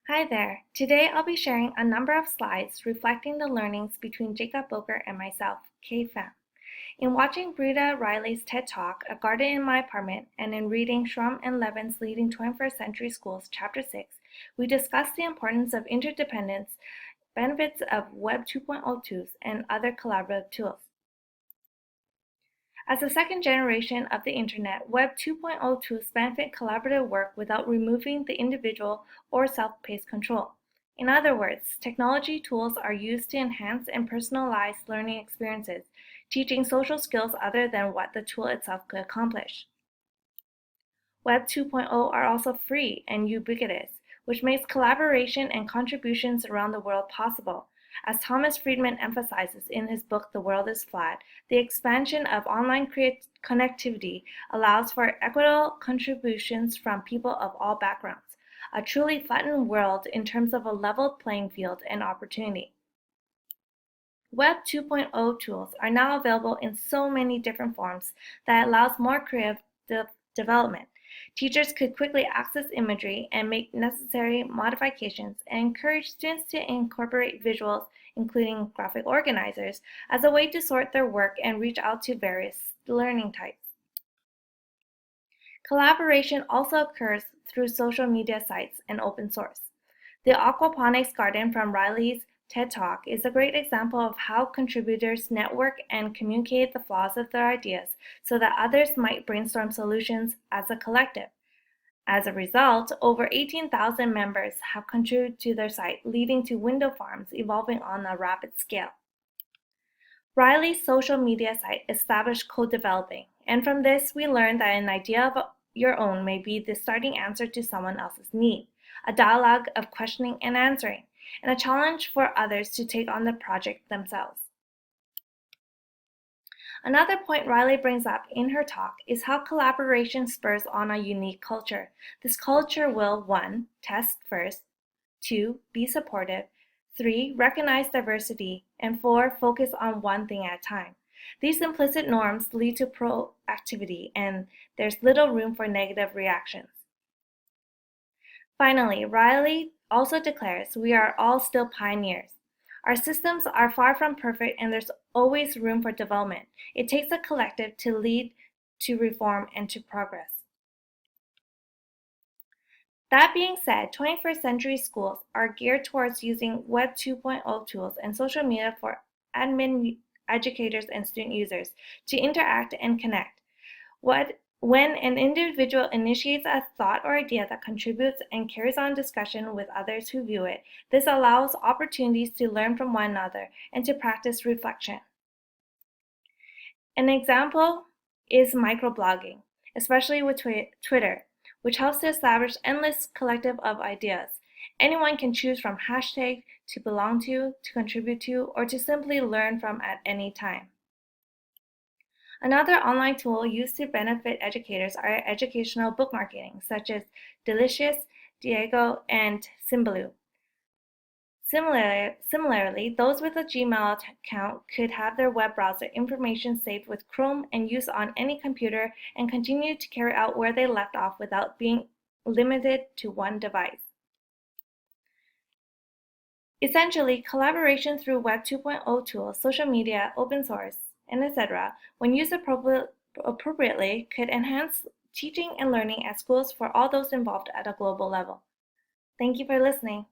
Hi there. Today I'll be sharing a number of slides reflecting the learnings between Jacob Boker and myself, Kay Pham. In watching Brita Riley's TED Talk, A Garden in My Apartment, and in reading Shrum and Levin's Leading 21st Century Schools, Chapter 6, we discussed the importance of interdependence, benefits of Web 2.0 tools, and other collaborative tools. As a second generation of the Internet, Web 2.0 tools benefit collaborative work without removing the individual or self-paced control. In other words, technology tools are used to enhance and personalize learning experiences, teaching social skills other than what the tool itself could accomplish. Web 2.0 are also free and ubiquitous, which makes collaboration and contributions around the world possible. As Thomas Friedman emphasizes in his book The World is Flat, the expansion of online connectivity allows for equitable contributions from people of all backgrounds, a truly flattened world in terms of a leveled playing field and opportunity. Web 2.0 tools are now available in so many different forms that allows more creative development. Teachers could quickly access imagery and make necessary modifications and encourage students to incorporate visuals, including graphic organizers, as a way to sort their work and reach out to various learning types. Collaboration also occurs through social media sites and open source. The Aquaponics Garden from Riley's TED Talk is a great example of how contributors network and communicate the flaws of their ideas so that others might brainstorm solutions as a collective. As a result, over 18,000 members have contributed to their site, leading to window farms evolving on a rapid scale. Riley's social media site established co-developing, and from this we learned that an idea of your own may be the starting answer to someone else's need, a dialogue of questioning and answering, and a challenge for others to take on the project themselves. Another point Riley brings up in her talk is how collaboration spurs on a unique culture. This culture will 1. Test first, 2. Be supportive, 3. Recognize diversity, and 4. Focus on one thing at a time. These implicit norms lead to proactivity, and there's little room for negative reactions. Finally, Riley also declares we are all still pioneers. Our systems are far from perfect and there's always room for development. It takes a collective to lead to reform and to progress. That being said, 21st century schools are geared towards using Web 2.0 tools and social media for admin, educators, and student users to interact and connect. When an individual initiates a thought or idea that contributes and carries on discussion with others who view it, this allows opportunities to learn from one another and to practice reflection. An example is microblogging, especially with Twitter, which helps to establish endless collective of ideas. Anyone can choose from hashtag to belong to contribute to, or to simply learn from at any time. Another online tool used to benefit educators are educational bookmarking, such as Delicious, Diego, and Symbaloo. Similarly, those with a Gmail account could have their web browser information saved with Chrome and used on any computer and continue to carry out where they left off without being limited to one device. Essentially, collaboration through Web 2.0 tools, social media, open source, and etc., when used appropriately, could enhance teaching and learning at schools for all those involved at a global level. Thank you for listening.